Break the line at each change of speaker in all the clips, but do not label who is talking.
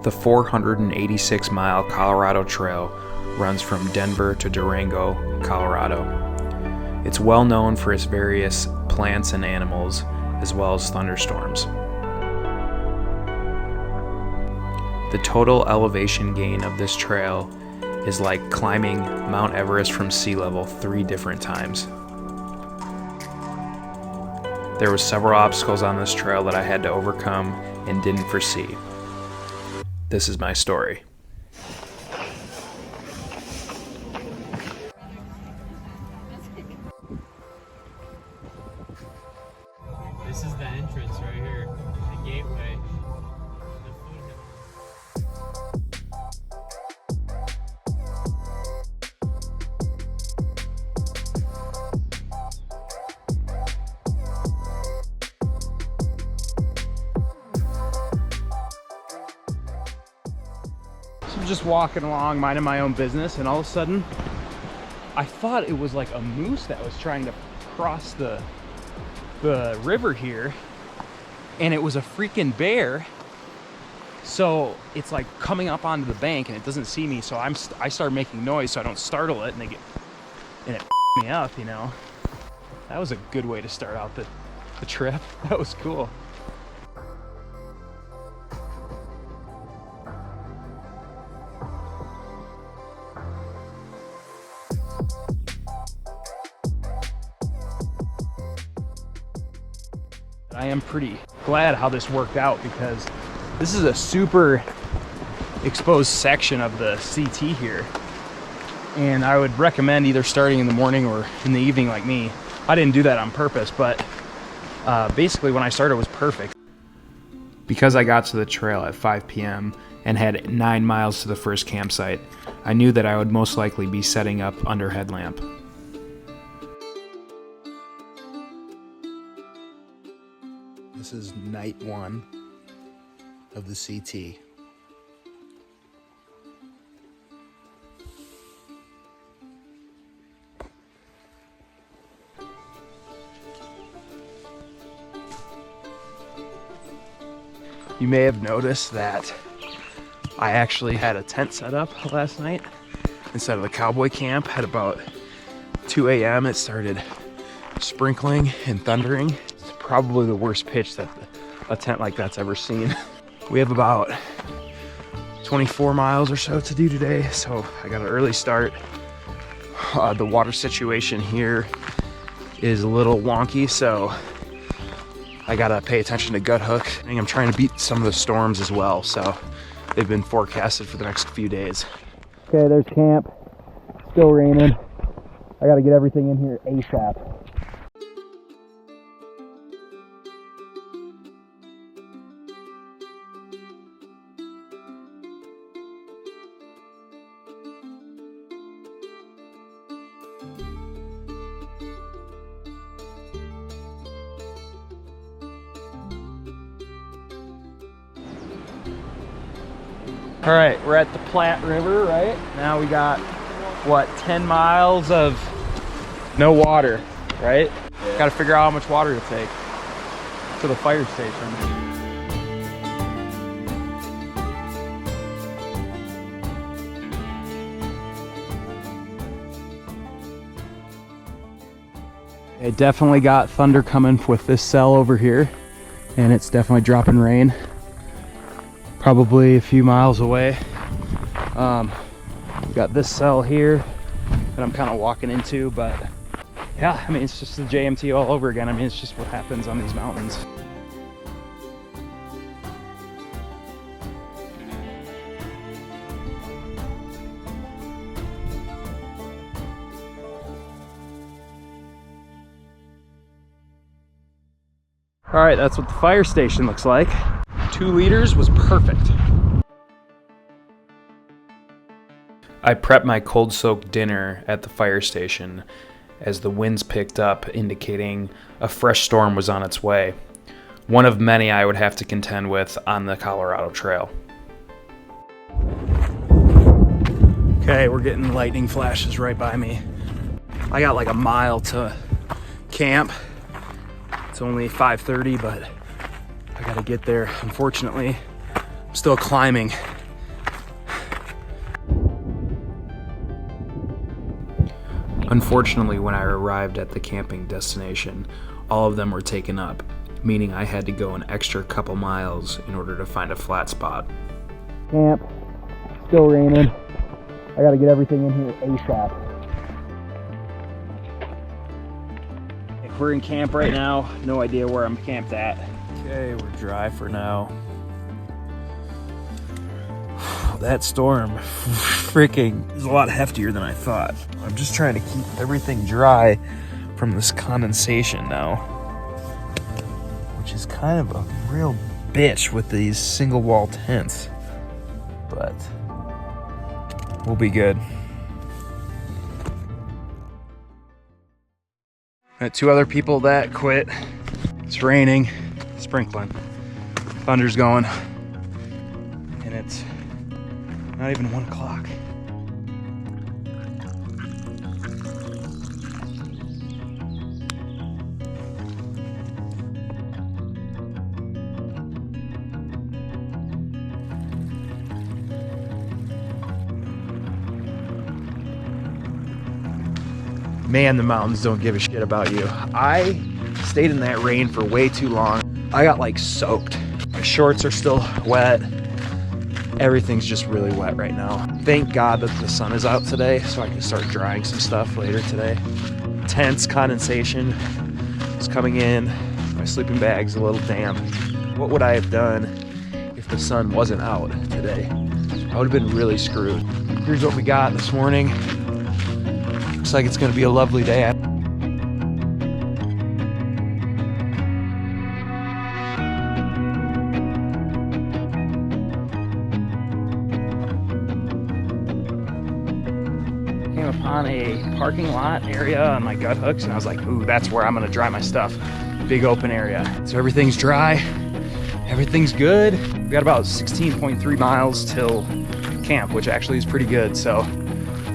The 486-mile Colorado Trail runs from Denver to Durango, Colorado. It's well known for its various plants and animals, as well as thunderstorms. The total elevation gain of this trail is like climbing Mount Everest from sea level 3 different times. There were several obstacles on this trail that I had to overcome and didn't foresee. This is my story.
This is the entrance right here, the gateway.
So I'm just walking along, minding my own business, and all of a sudden, I thought it was like a moose that was trying to cross the river here, and it was a freaking bear. So it's like coming up onto the bank and it doesn't see me, so I start making noise so I don't startle it, and it me up, you know. That was a good way to start out the trip. That was cool. I am pretty glad how this worked out, because this is a super exposed section of the CT here, and I would recommend either starting in the morning or in the evening like me. I didn't do that on purpose, but basically when I started it was perfect.
Because I got to the trail at 5 p.m. and had 9 miles to the first campsite, I knew that I would most likely be setting up under headlamp.
This is night 1 of the CT.
You may have noticed that I actually had a tent set up last night instead of the cowboy camp. At about 2 a.m. it started sprinkling and thundering. It's probably the worst pitch that a tent like that's ever seen. We have about 24 miles or so to do today, so I got an early start. The water situation here is a little wonky, so I gotta pay attention to gut hook. I'm trying to beat some of the storms as well, so they've been forecasted for the next few days.
Okay, there's camp. Still raining. I gotta get everything in here ASAP.
All right, we're at the Platte River, right? Now we got, what, 10 miles of no water, right? Yeah. Got to figure out how much water to take to the fire station. It definitely got thunder coming with this cell over here, and it's definitely dropping rain. Probably a few miles away. We got this cell here that I'm kind of walking into, but yeah, I mean, it's just the JMT all over again. I mean, it's just what happens on these mountains. All right, that's what the fire station looks like. 2 liters was perfect.
I prepped my cold-soaked dinner at the fire station as the winds picked up, indicating a fresh storm was on its way. One of many I would have to contend with on the Colorado Trail.
Okay, we're getting lightning flashes right by me. I got like a mile to camp. It's only 5:30, but I gotta get there. Unfortunately, I'm still climbing
Unfortunately, when I arrived at the camping destination, all of them were taken up, meaning I had to go an extra couple miles in order to find a flat spot.
Camp, still raining. I gotta get everything in here ASAP. We're in camp right now. No idea where I'm camped at.
Okay, we're dry for now. That storm freaking is a lot heftier than I thought. I'm just trying to keep everything dry from this condensation now, which is kind of a real bitch with these single wall tents, but we'll be good. Got 2 other people that quit. It's raining, sprinkling, thunder's going, and it's not even 1 o'clock. Man, the mountains don't give a shit about you. I stayed in that rain for way too long. I got like soaked. My shorts are still wet. Everything's just really wet right now. Thank God that the sun is out today so I can start drying some stuff later today. Tense condensation is coming in. My sleeping bag's a little damp. What would I have done if the sun wasn't out today? I would have been really screwed. Here's what we got this morning. Looks like it's gonna be a lovely day.
Came upon a parking lot area on my gut hooks and I was like, ooh, that's where I'm gonna dry my stuff. Big open area. So everything's dry, everything's good. We've got about 16.3 miles till camp, which actually is pretty good. So,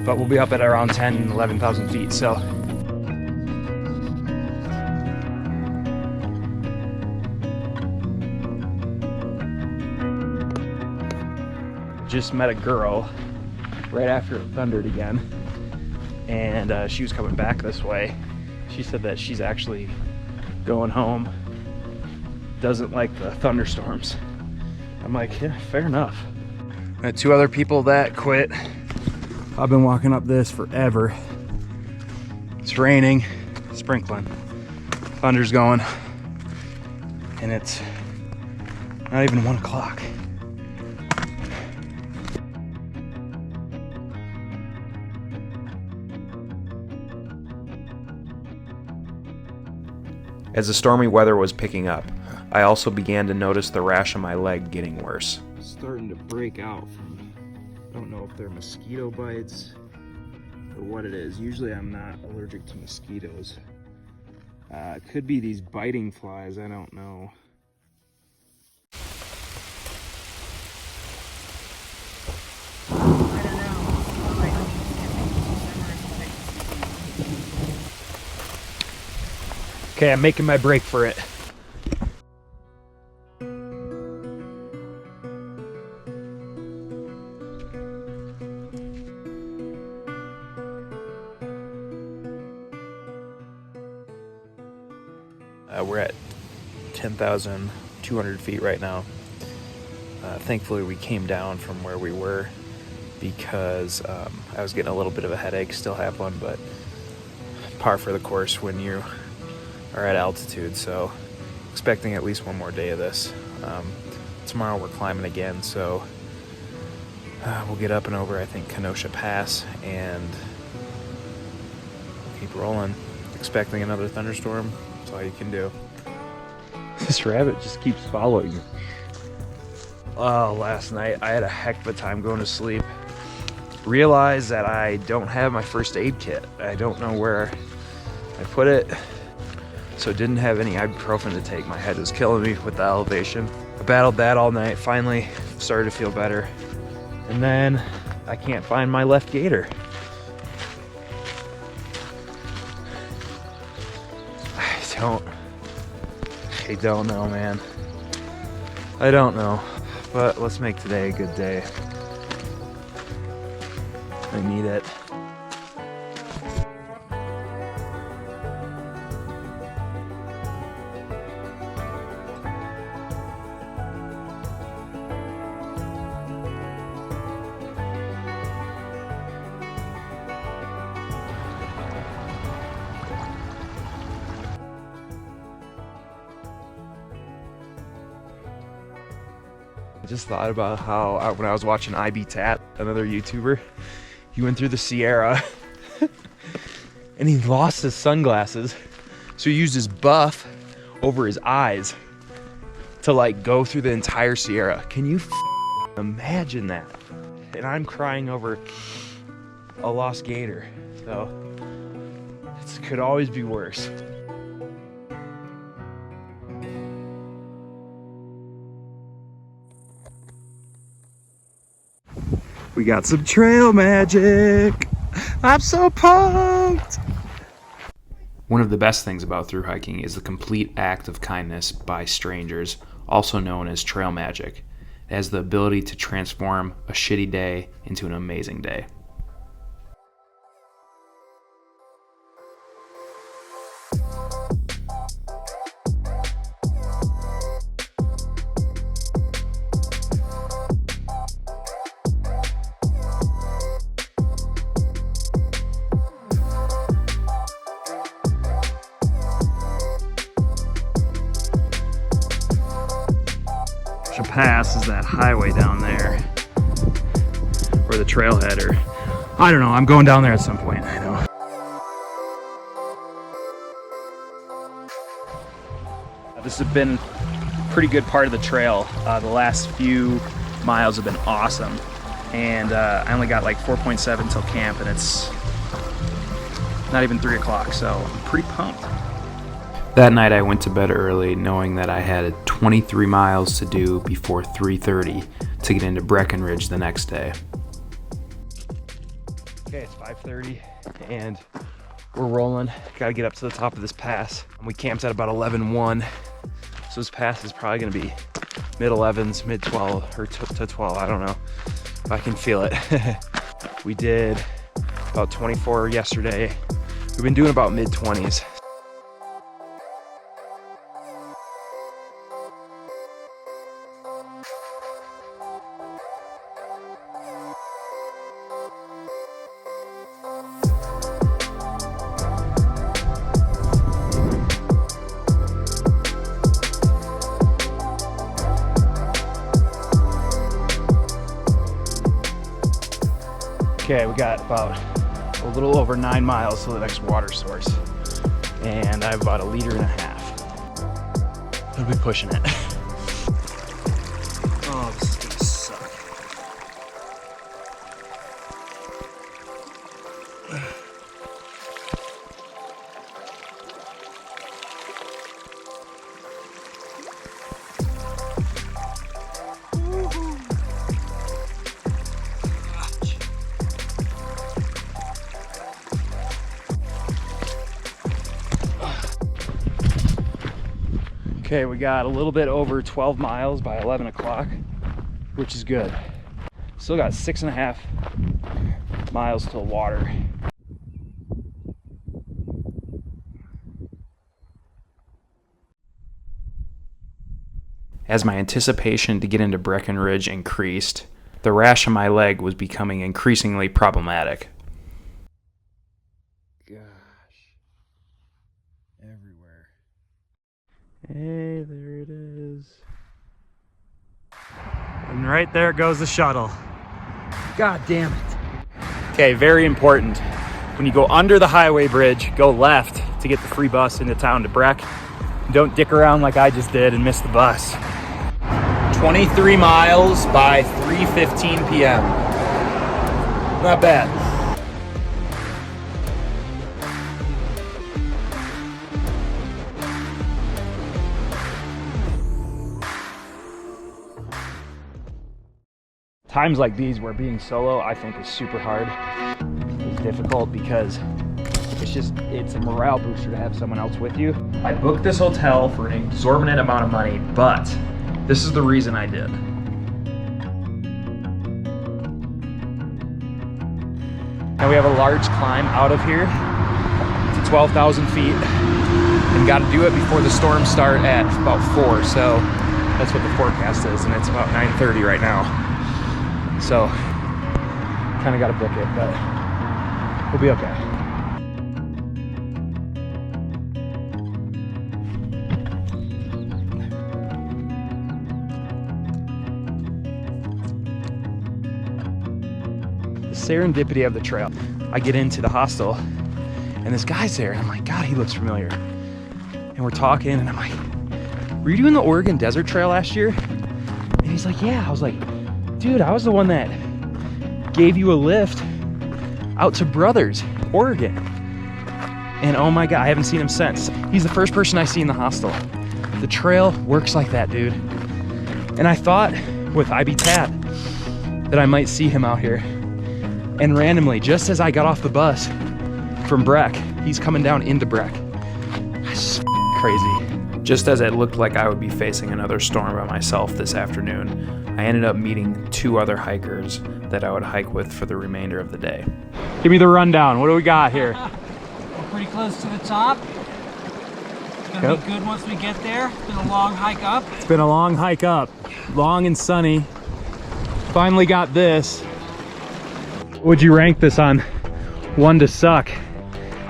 but we'll be up at around 10, 11,000 feet. So just met a girl right after it thundered again, and she was coming back this way. She said that she's actually going home, doesn't like the thunderstorms. I'm like, yeah, fair enough. I had 2 other people that quit. I've been walking up this forever. It's raining, sprinkling, thunder's going, and it's not even 1 o'clock.
As the stormy weather was picking up, I also began to notice the rash on my leg getting worse.
It's starting to break out from, I don't know if they're mosquito bites or what it is. Usually I'm not allergic to mosquitoes. It could be these biting flies, I don't know.
Okay, I'm making my break for it.
We're at 10,200 feet right now. Thankfully we came down from where we were because I was getting a little bit of a headache, still have one, but par for the course when you are at altitude. So expecting at least one more day of this. Tomorrow we're climbing again, so we'll get up and over, I think, Kenosha Pass, and keep rolling. Expecting another thunderstorm. That's all you can do.
This rabbit just keeps following me. Oh, last night I had a heck of a time going to sleep. Realized that I don't have my first aid kit. I don't know where I put it. So didn't have any ibuprofen to take. My head was killing me with the elevation. I battled that all night. Finally started to feel better. And then I can't find my left gaiter. I don't know, man. I don't know. But let's make today a good day. I need it. I just thought about how when I was watching IB Tat, another YouTuber, he went through the Sierra and he lost his sunglasses. So he used his buff over his eyes to like go through the entire Sierra. Can you imagine that? And I'm crying over a lost gator. So it could always be worse. We got some trail magic. I'm so pumped.
One of the best things about thru hiking is the complete act of kindness by strangers, also known as trail magic. It has the ability to transform a shitty day into an amazing day.
Pass is that highway down there, or the trailhead, or I don't know. I'm going down there at some point. I know. This has been a pretty good part of the trail. The last few miles have been awesome, and I only got like 4.7 till camp, and it's not even 3 o'clock, so I'm pretty pumped.
That night I went to bed early knowing that I had 23 miles to do before 3:30 to get into Breckenridge the next day.
Okay, it's 5:30 and we're rolling. Gotta get up to the top of this pass. We camped at about 11:01, so this pass is probably gonna be mid-11s, mid-12, or to 12, I don't know. I can feel it. We did about 24 yesterday. We've been doing about mid-20s.
Okay, we got about a little over 9 miles to the next water source, and I have about 1.5 liters. I'll be pushing it. Oh, this is gonna suck. Okay, we got a little bit over 12 miles by 11 o'clock, which is good. Still got 6.5 miles till water.
As my anticipation to get into Breckenridge increased, the rash on my leg was becoming increasingly problematic.
Everywhere.
Hey, there it is. And right there goes the shuttle. God damn it. Okay, very important. When you go under the highway bridge, go left to get the free bus into town to Breck. Don't dick around like I just did and miss the bus. 23 miles by 3:15 p.m. Not bad. Times like these where being solo I think is super hard. It's difficult because it's a morale booster to have someone else with you. I booked this hotel for an exorbitant amount of money, but this is the reason I did. Now we have a large climb out of here to 12,000 feet and got to do it before the storms start at about 4, so that's what the forecast is, and it's about 9:30 right now. So kind of got to book it, but we'll be okay. serendipity of the trail. I get into the hostel and this guy's there and I'm like, God, he looks familiar. And we're talking and I'm like, were you doing the Oregon Desert Trail last year? And he's like, yeah. I was like, dude, I was the one that gave you a lift out to Brothers, Oregon. And oh my God, I haven't seen him since. He's the first person I see in the hostel. The trail works like that, dude. And I thought with IB Tat that I might see him out here. And randomly, just as I got off the bus from Breck, he's coming down into Breck. That's crazy.
Just as it looked like I would be facing another storm by myself this afternoon, I ended up meeting 2 other hikers that I would hike with for the remainder of the day.
Give me the rundown. What do we got here?
We're pretty close to the top. It's gonna be good once we get there. It's been a long hike up.
It's been a long hike up, long and sunny. Finally got this. Would you rank this on 1 to suck?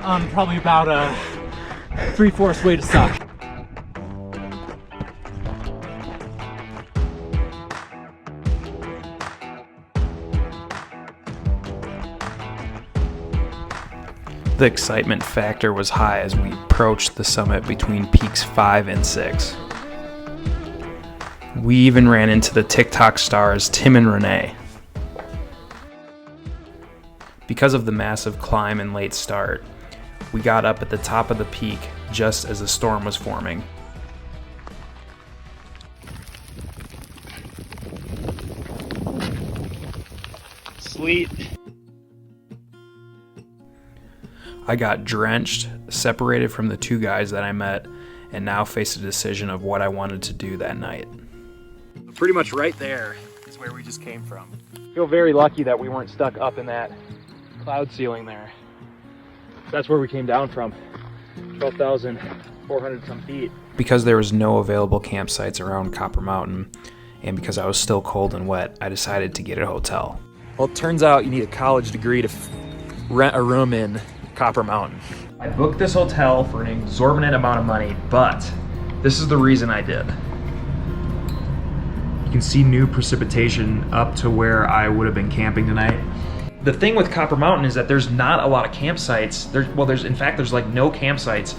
Probably about a 3/4 way to suck.
The excitement factor was high as we approached the summit between peaks 5 and 6. We even ran into the TikTok stars Tim and Renee. Because of the massive climb and late start, we got up at the top of the peak just as the storm was forming.
Sweet.
I got drenched, separated from the 2 guys that I met, and now faced a decision of what I wanted to do that night.
Pretty much right there is where we just came from. I feel very lucky that we weren't stuck up in that cloud ceiling there. That's where we came down from, 12,400 some feet.
Because there was no available campsites around Copper Mountain, and because I was still cold and wet, I decided to get a hotel.
Well, it turns out you need a college degree to rent a room in Copper Mountain. I booked this hotel for an exorbitant amount of money, but this is the reason I did. You can see new precipitation up to where I would have been camping tonight. The thing with Copper Mountain is that there's not a lot of campsites. There's like no campsites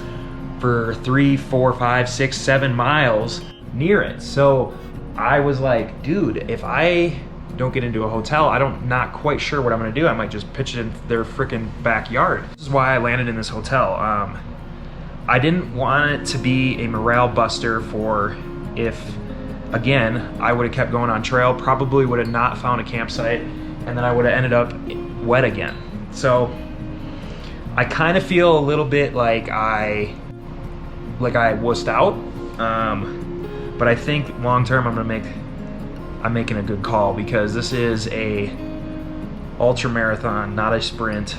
for 3, 4, 5, 6, 7 miles near it. So I was like, dude, if I don't get into a hotel, not quite sure what I'm gonna do. I might just pitch it in their freaking backyard. This is why I landed in this hotel. I didn't want it to be a morale buster for if, again, I would have kept going on trail, probably would have not found a campsite, and then I would have ended up wet again. So I kind of feel a little bit like I wussed out, but I think long term I'm making a good call, because this is a ultra marathon, not a sprint.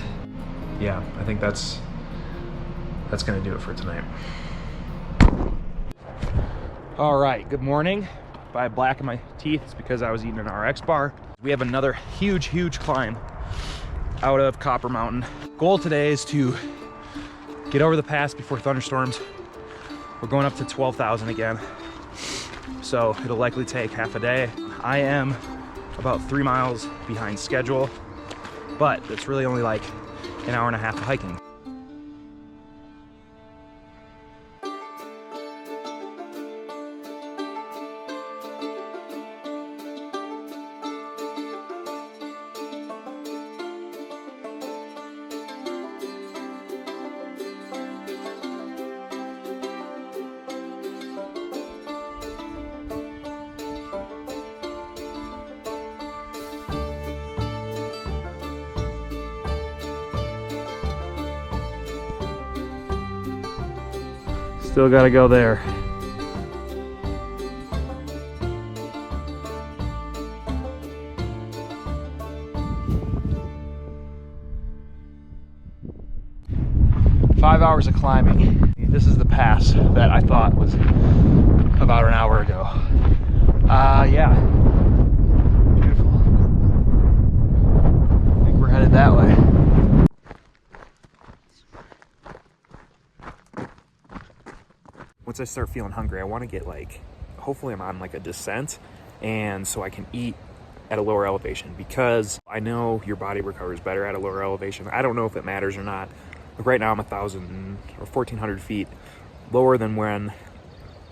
Yeah, I think that's gonna do it for tonight. All right, good morning. If I have black in my teeth, it's because I was eating an RX bar. We have another huge climb out of Copper Mountain. Goal today is to get over the pass before thunderstorms. We're going up to 12,000 again, so it'll likely take half a day. I am about 3 miles behind schedule, but it's really only like an hour and a half of hiking. Still gotta go there. Five hours of climbing. This is the pass that I thought was about an hour ago. Yeah. Beautiful. I think we're headed that way. Once I start feeling hungry, I want to get hopefully I'm on a descent, and so I can eat at a lower elevation, because I know your body recovers better at a lower elevation. I don't know if it matters or not. Like right now I'm 1,000 or 1,400 feet lower than when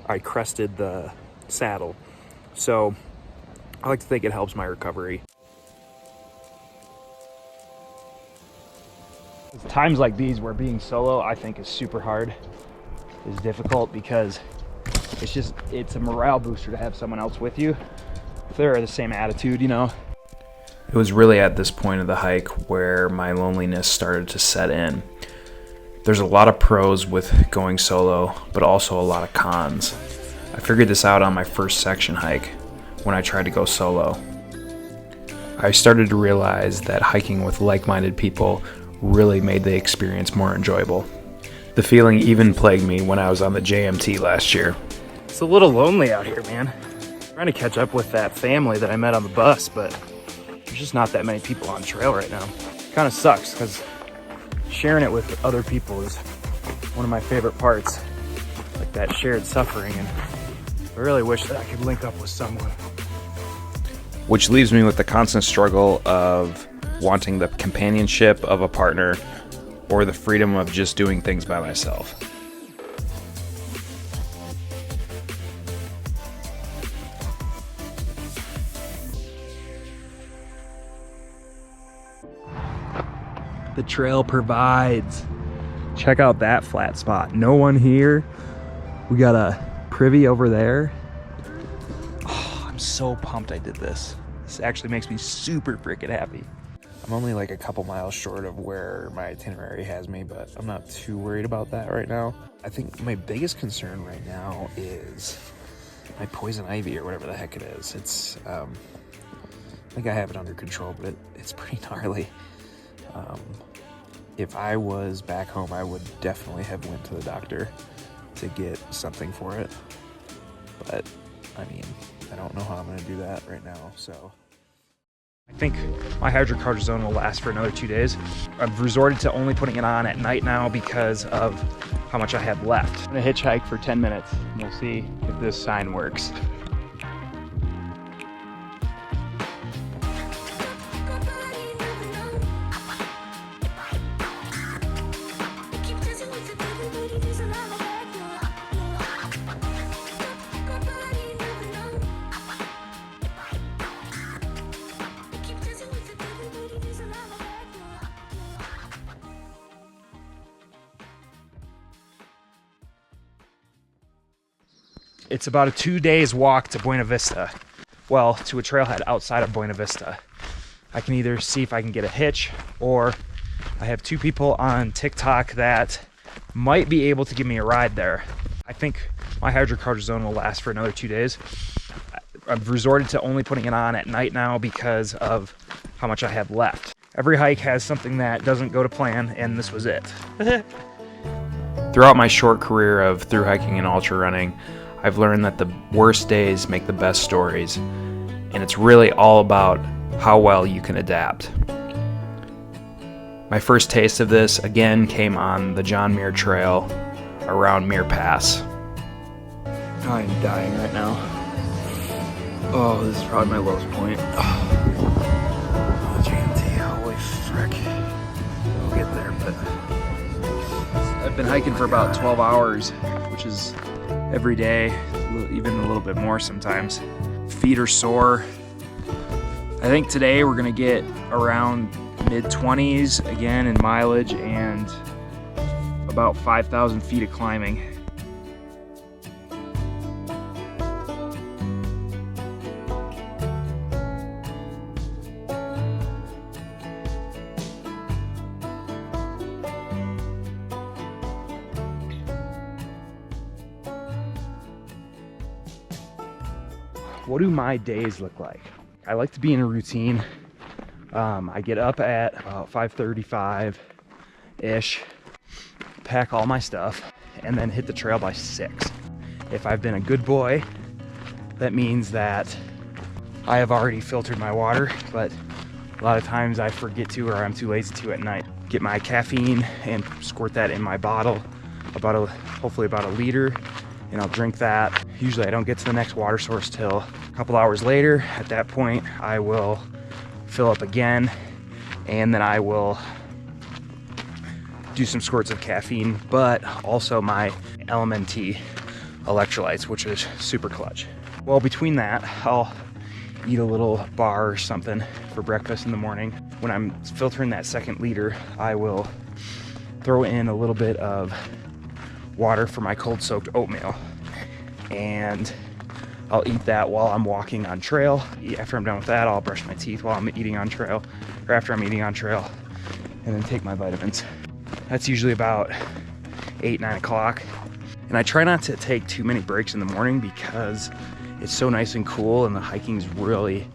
I crested the saddle. So I like to think it helps my recovery. Times like these where being solo I think is super hard, is difficult, because it's a morale booster to have someone else with you. If they're the same attitude, you know.
It was really at this point of the hike where my loneliness started to set in. There's a lot of pros with going solo, but also a lot of cons. I figured this out on my first section hike when I tried to go solo. I started to realize that hiking with like-minded people really made the experience more enjoyable. The feeling even plagued me when I was on the JMT last year.
It's a little lonely out here, man. Trying to catch up with that family that I met on the bus, but there's just not that many people on trail right now. Kind of sucks, because sharing it with other people is one of my favorite parts, like that shared suffering, and I really wish that I could link up with someone.
Which leaves me with the constant struggle of wanting the companionship of a partner or the freedom of just doing things by myself.
The trail provides. Check out that flat spot. No one here. We got a privy over there. Oh, I'm so pumped I did this. This actually makes me super freaking happy. I'm only like a couple miles short of where my itinerary has me, but I'm not too worried about that right now. I think my biggest concern right now is my poison ivy, or whatever the heck it is. It's, I think I have it under control, but it's pretty gnarly. If I was back home, I would definitely have went to the doctor to get something for it. But, I mean, I don't know how I'm going to do that right now, so. I think my hydrocortisone will last for another 2 days. I've resorted to only putting it on at night now because of how much I have left. I'm going to hitchhike for 10 minutes, and we'll see if this sign works. It's about a 2 days walk to Buena Vista. Well, to a trailhead outside of Buena Vista. I can either see if I can get a hitch, or I have 2 people on TikTok that might be able to give me a ride there. I think my hydrocortisone will last for another 2 days. I've resorted to only putting it on at night now because of how much I have left. Every hike has something that doesn't go to plan, and this was it.
Throughout my short career of thru hiking and ultra running, I've learned that the worst days make the best stories, and it's really all about how well you can adapt. My first taste of this again came on the John Muir Trail around Muir Pass.
I am dying right now. Oh, this is probably my lowest point. Oh, JMT, holy frick. We'll get there, but I've been hiking for about 12 hours, which is every day, even a little bit more sometimes. Feet are sore. I think today we're gonna get around mid-20s again in mileage and about 5,000 feet of climbing. What do my days look like? I like to be in a routine. I get up at about 5:35-ish, pack all my stuff, and then hit the trail by 6. If I've been a good boy, that means that I have already filtered my water, but a lot of times I forget to, or I'm too lazy to at night. Get my caffeine and squirt that in my bottle, hopefully about a liter, and I'll drink that. Usually I don't get to the next water source till A couple hours later, at that point, I will fill up again, and then I will do some squirts of caffeine, but also my LMNT electrolytes, which is super clutch. Well, between that, I'll eat a little bar or something for breakfast in the morning. When I'm filtering that second liter, I will throw in a little bit of water for my cold soaked oatmeal, and I'll eat that while I'm walking on trail. After I'm done with that, I'll brush my teeth while I'm eating on trail, or after I'm eating on trail, and then take my vitamins. That's usually about 8, 9 o'clock. And I try not to take too many breaks in the morning because it's so nice and cool, and the hiking's really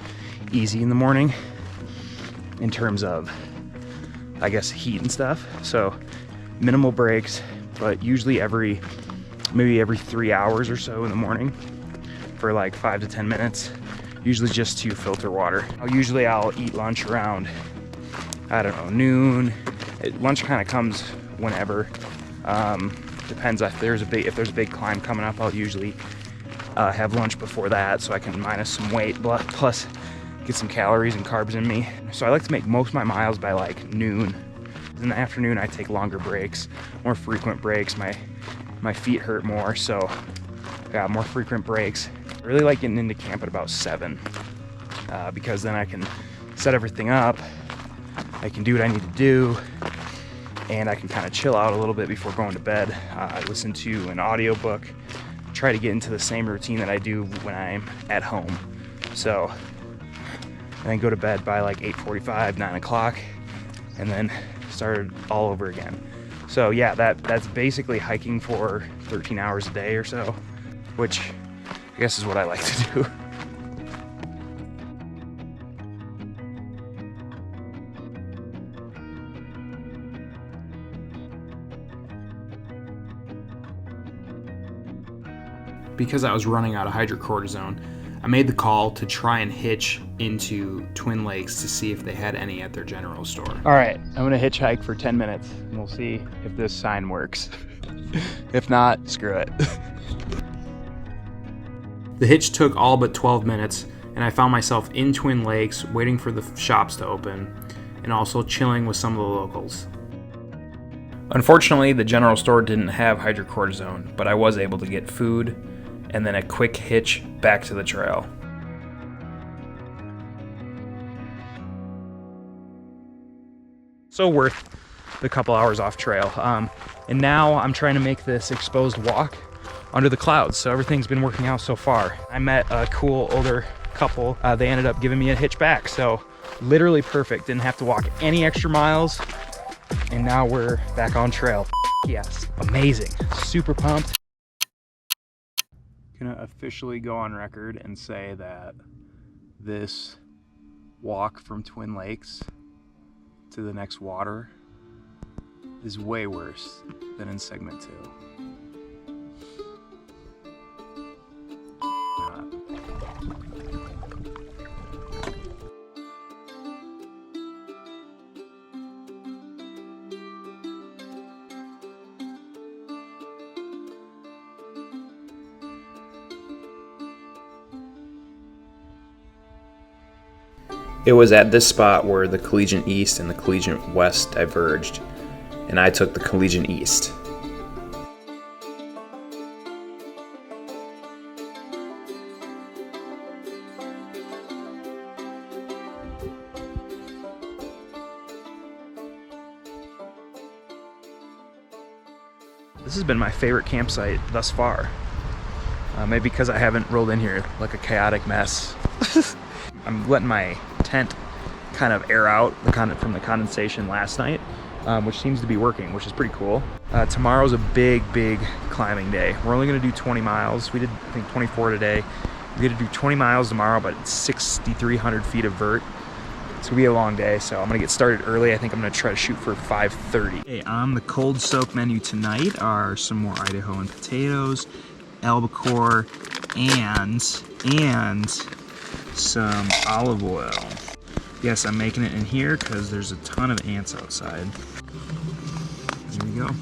easy in the morning in terms of, I guess, heat and stuff. So minimal breaks, but usually maybe every 3 hours or so in the morning for like 5 to 10 minutes, usually just to filter water. I'll eat lunch around, I don't know, noon. Lunch kind of comes whenever. Depends if there's a big climb coming up. I'll usually have lunch before that so I can minus some weight, plus get some calories and carbs in me. So I like to make most of my miles by like noon. In the afternoon, I take longer breaks, more frequent breaks. My feet hurt more, so I got more frequent breaks. I really like getting into camp at about 7 because then I can set everything up, I can do what I need to do, and I can kind of chill out a little bit before going to bed. I listen to an audiobook, try to get into the same routine that I do when I'm at home. So, and then go to bed by like 8:45, 9 o'clock, and then start all over again. So yeah, that's basically hiking for 13 hours a day or so, which I guess is what I like to do.
Because I was running out of hydrocortisone, I made the call to try and hitch into Twin Lakes to see if they had any at their general store.
All right, I'm gonna hitchhike for 10 minutes and we'll see if this sign works. If not, screw it.
The hitch took all but 12 minutes, and I found myself in Twin Lakes waiting for the shops to open, and also chilling with some of the locals. Unfortunately, the general store didn't have hydrocortisone, but I was able to get food, and then a quick hitch back to the trail. So worth the couple hours off trail. And now I'm trying to make this exposed walk under the clouds. So everything's been working out so far. I met a cool older couple. They ended up giving me a hitch back. So literally perfect. Didn't have to walk any extra miles. And now we're back on trail. Yes, amazing. Super pumped. Gonna officially go on record and say that this walk from Twin Lakes to the next water is way worse than in segment 2. It was at this spot where the Collegiate East and the Collegiate West diverged, and I took the Collegiate East.
This has been my favorite campsite thus far. Maybe because I haven't rolled in here like a chaotic mess. I'm letting my tent kind of air out from the condensation last night, which seems to be working, which is pretty cool. Tomorrow's a big climbing day. We're only going to do 20 miles. We did, I think, 24 today. We're going to do 20 miles tomorrow, but it's 6,300 feet of vert. It's going to be a long day, so I'm going to get started early. I think I'm going to try to shoot for 5:30. Okay, on the cold soak menu tonight are some more Idaho and potatoes, albacore, and some olive oil. Yes, I'm making it in here because there's a ton of ants outside. There you go.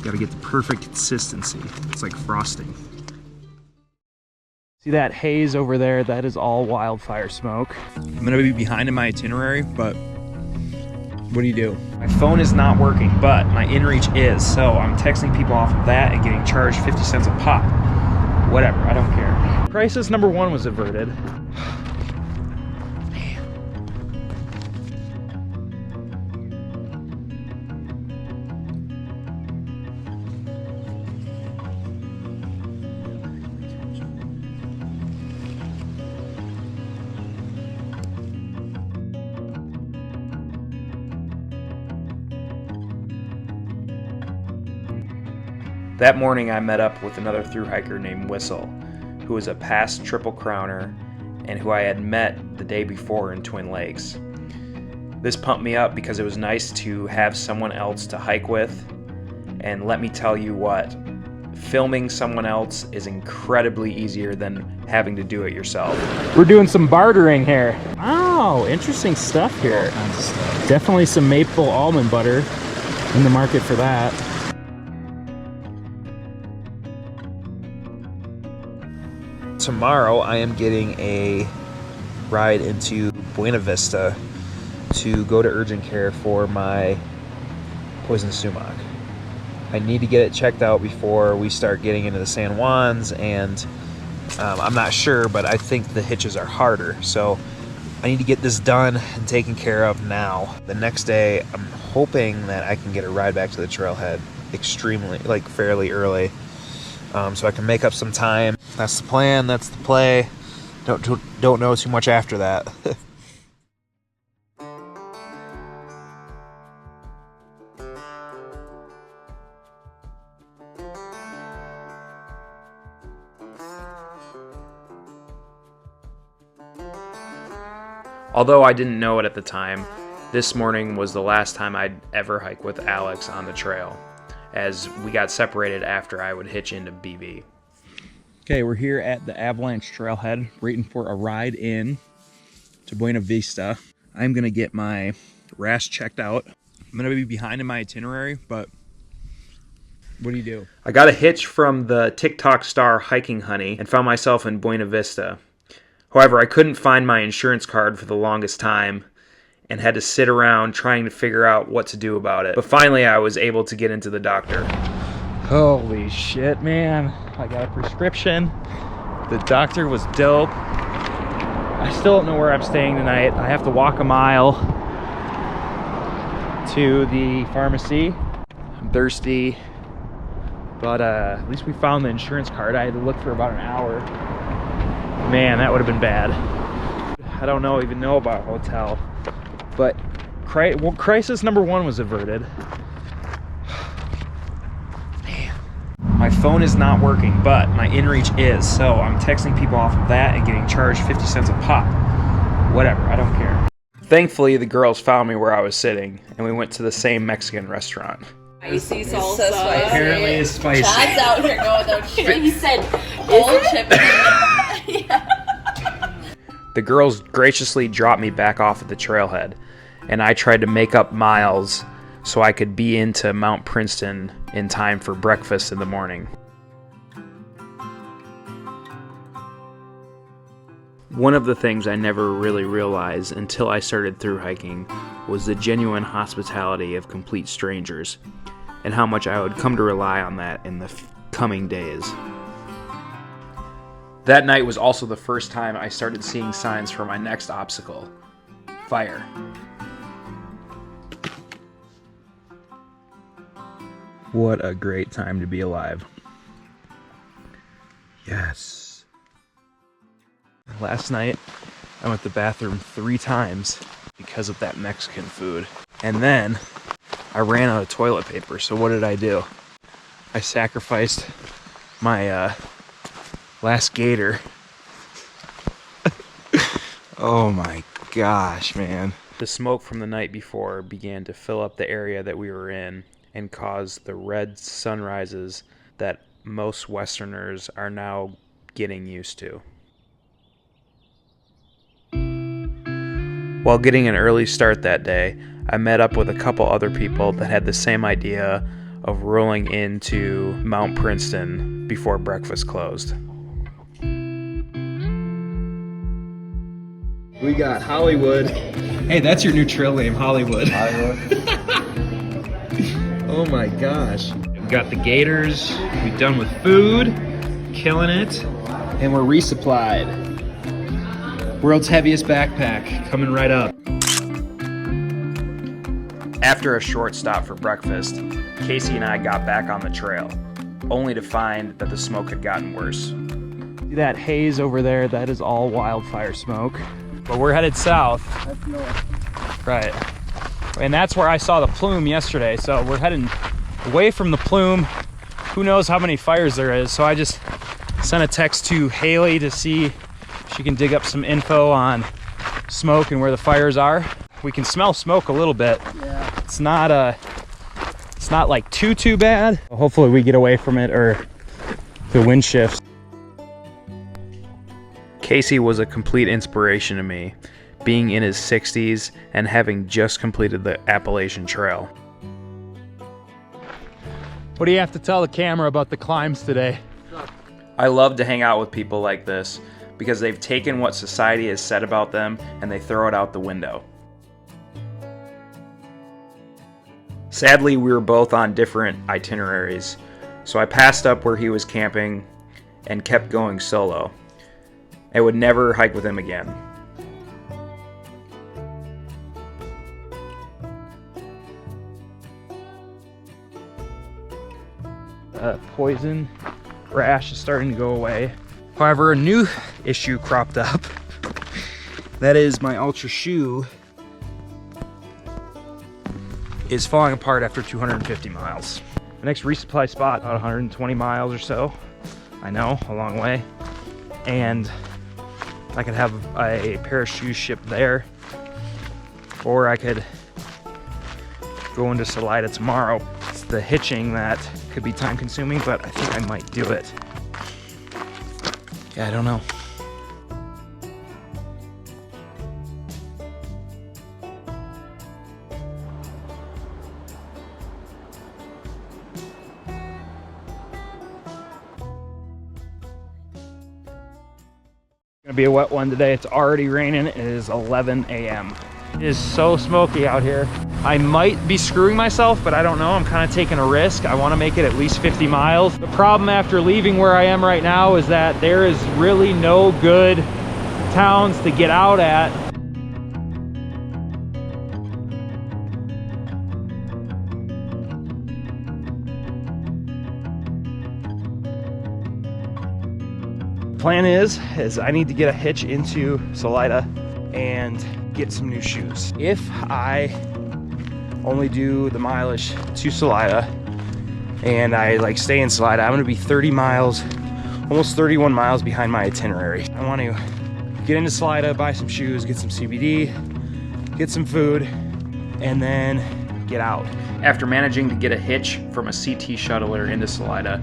Got to get the perfect consistency. It's like frosting. See that haze over there? That is all wildfire smoke. I'm gonna be behind in my itinerary, but what do you do? My phone is not working, but my inReach is, so I'm texting people off of that and getting charged 50 cents a pop. Whatever, I don't care. Crisis number 1 was averted.
That morning I met up with another thru hiker named Whistle, who was a past Triple Crowner and who I had met the day before in Twin Lakes. This pumped me up because it was nice to have someone else to hike with, and let me tell you what, filming someone else is incredibly easier than having to do it yourself.
We're doing some bartering here. Oh, interesting stuff here. Definitely some maple almond butter in the market for that.
Tomorrow I am getting a ride into Buena Vista to go to urgent care for my poison sumac. I need to get it checked out before we start getting into the San Juans, and I'm not sure, but I think the hitches are harder, so I need to get this done and taken care of now. The next day I'm hoping that I can get a ride back to the trailhead fairly early, so I can make up some time. That's the plan, that's the play. Don't know too much after that.
Although I didn't know it at the time, this morning was the last time I'd ever hike with Alex on the trail, as we got separated after I would hitch into BV.
Okay, we're here at the Avalanche Trailhead, waiting for a ride in to Buena Vista. I'm gonna get my RAS checked out. I'm gonna be behind in my itinerary, but what do you do?
I got a hitch from the TikTok star Hiking Honey and found myself in Buena Vista. However, I couldn't find my insurance card for the longest time and had to sit around trying to figure out what to do about it. But finally, I was able to get into the doctor.
Holy shit, man. I got a prescription. The doctor was dope. I still don't know where I'm staying tonight. I have to walk a mile to the pharmacy. I'm thirsty, but at least we found the insurance card. I had to look for about an hour. Man, that would have been bad. I don't even know about a hotel, but crisis number 1 was averted. My phone is not working, but my inReach is, so I'm texting people off of that and getting charged 50 cents a pop. Whatever, I don't care. Thankfully, the girls found me where I was sitting, and we went to the same Mexican restaurant.
Spicy salsa.
So spicy.
Apparently it's spicy.
Chad's out here going without shit. He said, all chips. Yeah.
The girls graciously dropped me back off at the trailhead, and I tried to make up miles so I could be into Mount Princeton in time for breakfast in the morning. One of the things I never really realized until I started thru hiking was the genuine hospitality of complete strangers, and how much I would come to rely on that in the coming days. That night was also the first time I started seeing signs for my next obstacle: fire.
What a great time to be alive. Yes. Last night, I went to the bathroom 3 times because of that Mexican food. And then, I ran out of toilet paper, so what did I do? I sacrificed my last gator. Oh my gosh, man.
The smoke from the night before began to fill up the area that we were in and cause the red sunrises that most Westerners are now getting used to. While getting an early start that day, I met up with a couple other people that had the same idea of rolling into Mount Princeton before breakfast closed.
We got Hollywood. Hey, that's your new trail name, Hollywood. Oh my gosh.
We've got the gators. We're done with food. Killing it.
And we're resupplied. World's heaviest backpack coming right up.
After a short stop for breakfast, Casey and I got back on the trail, only to find that the smoke had gotten worse.
See that haze over there? That is all wildfire smoke. But we're headed south.
That's north.
Right. And that's where I saw the plume yesterday. So we're heading away from the plume. Who knows how many fires there is. So I just sent a text to Haley to see if she can dig up some info on smoke and where the fires are. We can smell smoke a little bit.
Yeah.
It's not like too bad. Hopefully we get away from it or the wind shifts.
Casey was a complete inspiration to me, being in his 60s and having just completed the Appalachian Trail.
What do you have to tell the camera about the climbs today?
I love to hang out with people like this because they've taken what society has said about them and they throw it out the window. Sadly, we were both on different itineraries, so I passed up where he was camping and kept going solo. I would never hike with him again.
Poison rash is starting to go away. However, a new issue cropped up. That is my Ultra shoe is falling apart after 250 miles. The next resupply spot, about 120 miles or so. I know, a long way. And I could have a pair of shoes shipped there, or I could go into Salida tomorrow. It's the hitching that could be time consuming, but I think I might do it. Yeah, I don't know. Gonna be a wet one today. It's already raining. It is 11 a.m. It is so smoky out here. I might be screwing myself, but I don't know. I'm kind of taking a risk. I want to make it at least 50 miles. The problem after leaving where I am right now is that there is really no good towns to get out at. Plan is I need to get a hitch into Salida and get some new shoes. If I only do the mileage to Salida and I stay in Salida, I'm gonna be 30 miles, almost 31 miles behind my itinerary. I want to get into Salida, buy some shoes, get some CBD, get some food, and then get out.
After managing to get a hitch from a CT shuttler into Salida,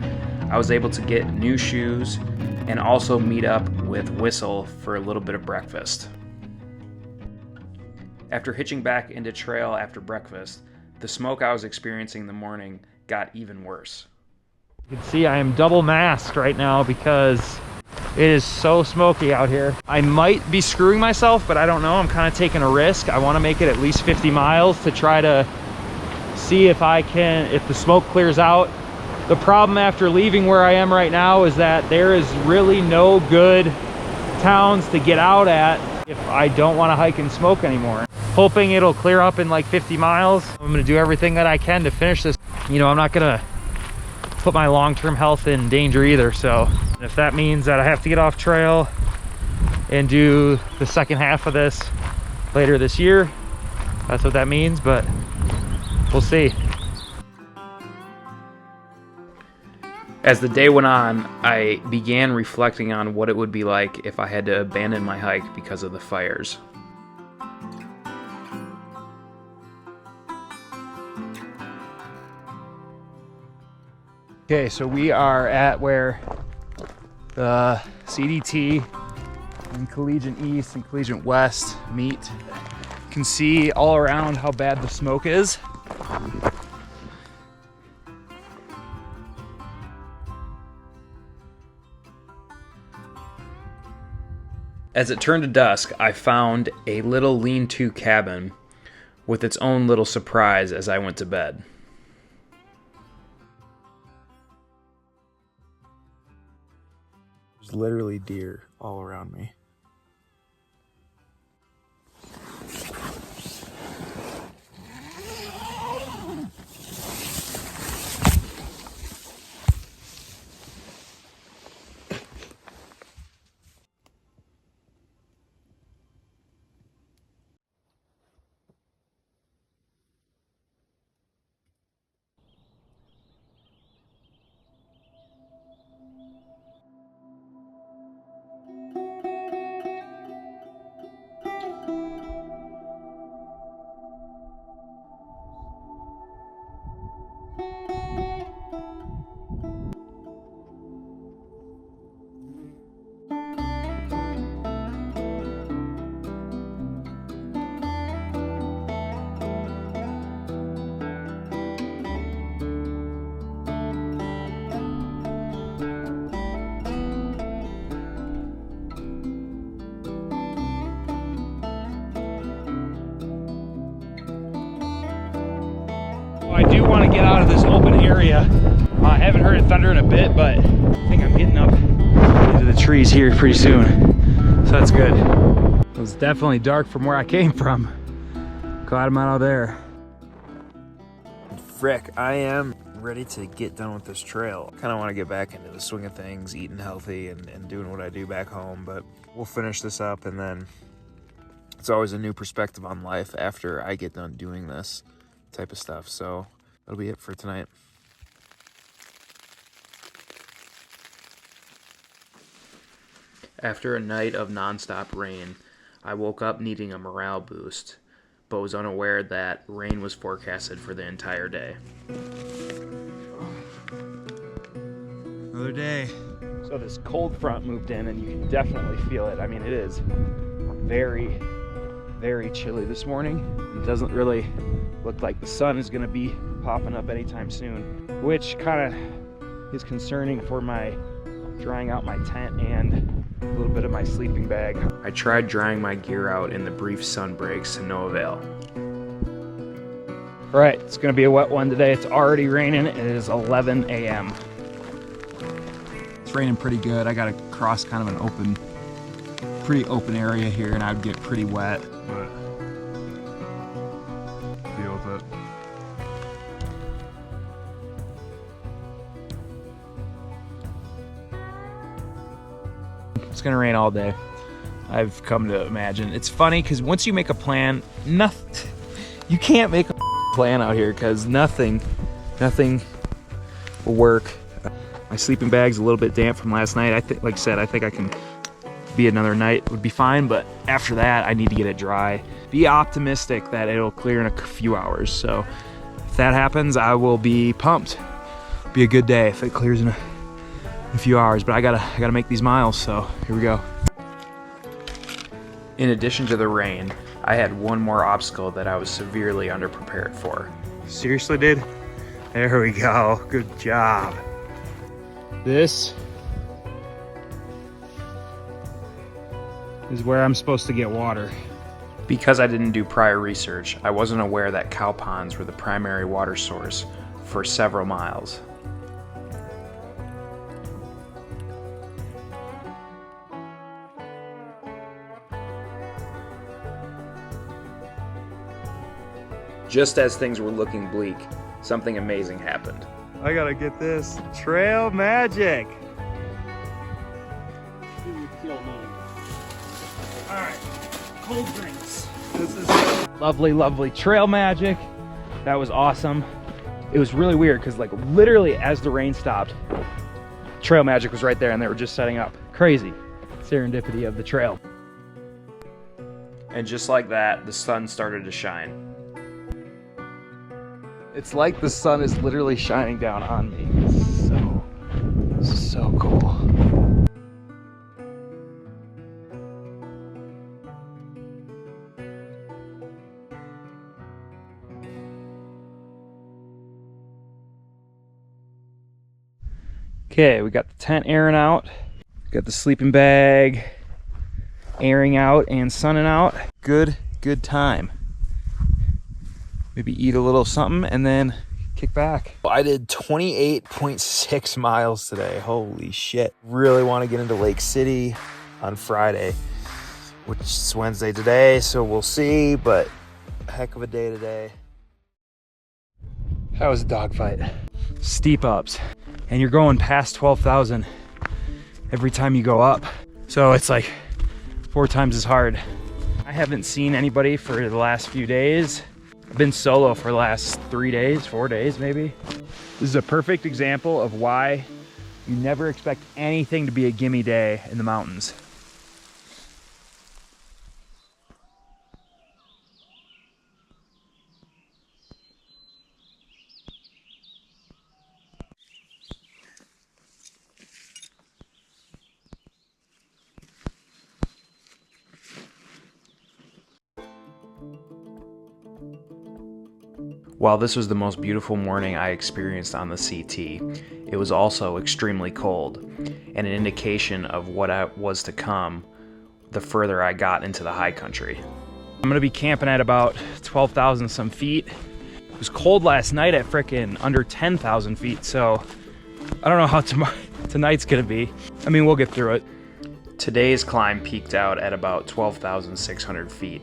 I was able to get new shoes and also meet up with Whistle for a little bit of breakfast. After hitching back into trail after breakfast, the smoke I was experiencing in the morning got even worse.
You can see I am double masked right now because it is so smoky out here. I might be screwing myself, but I don't know. I'm kind of taking a risk. I want to make it at least 50 miles to try to see if the smoke clears out. The problem after leaving where I am right now is that there is really no good towns to get out at if I don't want to hike and smoke anymore. Hoping it'll clear up in like 50 miles. I'm gonna do everything that I can to finish this. You know, I'm not gonna put my long-term health in danger either, so if that means that I have to get off trail and do the second half of this later this year, that's what that means, but we'll see.
As the day went on, I began reflecting on what it would be like if I had to abandon my hike because of the fires.
Okay, so we are at where the CDT and Collegiate East and Collegiate West meet. You can see all around how bad the smoke is.
As it turned to dusk, I found a little lean-to cabin with its own little surprise as I went to bed.
There's literally deer all around me.
I do want to get out of this open area. I haven't heard it thunder in a bit, but I think I'm getting up into the trees here pretty soon. So that's good. It was definitely dark from where I came from. Glad I'm out of there.
Frick, I am ready to get done with this trail. Kind of want to get back into the swing of things, eating healthy and doing what I do back home, but we'll finish this up, and then it's always a new perspective on life after I get done doing this type of stuff. So that'll be it for tonight.
After a night of nonstop rain, I woke up needing a morale boost, but was unaware that rain was forecasted for the entire day.
Another day. So this cold front moved in, and you can definitely feel it. I mean, it is very, very chilly this morning. It doesn't really look like the sun is going to be popping up anytime soon, which kind of is concerning for my drying out my tent and a little bit of my sleeping bag.
I tried drying my gear out in the brief sun breaks to no avail.
All right, it's going to be a wet one today. It's already raining. It is 11 a.m.
It's raining pretty good. I got to cross kind of an pretty open area here, and I'd get pretty wet, but deal with it.
It's gonna rain all day. I've come to imagine. It's funny because once you make a plan, you can't make a plan out here because nothing will work. My sleeping bag's a little bit damp from last night. I think, like I said, I think I can be another night would be fine, but after that, I need to get it dry. Be optimistic that it'll clear in a few hours. So if that happens, I will be pumped. Be a good day if it clears in a few hours, but I gotta make these miles, so here we go.
In addition to the rain, I had one more obstacle that I was severely underprepared for.
Seriously, dude? There we go. Good job. This is where I'm supposed to get water.
Because I didn't do prior research, I wasn't aware that cow ponds were the primary water source for several miles. Just as things were looking bleak, something amazing happened.
I gotta get this. Trail magic. Alright, cold drinks. This is lovely, lovely trail magic. That was awesome. It was really weird because like literally as the rain stopped, trail magic was right there and they were just setting up. Crazy serendipity of the trail.
And just like that, the sun started to shine.
It's like the sun is literally shining down on me. It's so cool. Okay, we got the tent airing out. Got the sleeping bag. airing out and sunning out. Good time. Maybe eat a little something and then kick back.
I did 28.6 miles today. Holy shit. Really want to get into Lake City on Friday, which is Wednesday today, so we'll see, but a heck of a day today.
That was a dogfight. Steep ups. And you're going past 12,000 every time you go up. So it's like 4 times as hard. I haven't seen anybody for the last few days. I've been solo for the last 3 days, 4 days maybe. This is a perfect example of why you never expect anything to be a gimme day in the mountains.
While this was the most beautiful morning I experienced on the CT, it was also extremely cold, and an indication of what was to come the further I got into the high country.
I'm gonna be camping at about 12,000 some feet. It was cold last night at frickin' under 10,000 feet, so I don't know how tonight's gonna be. I mean, we'll get through it.
Today's climb peaked out at about 12,600 feet,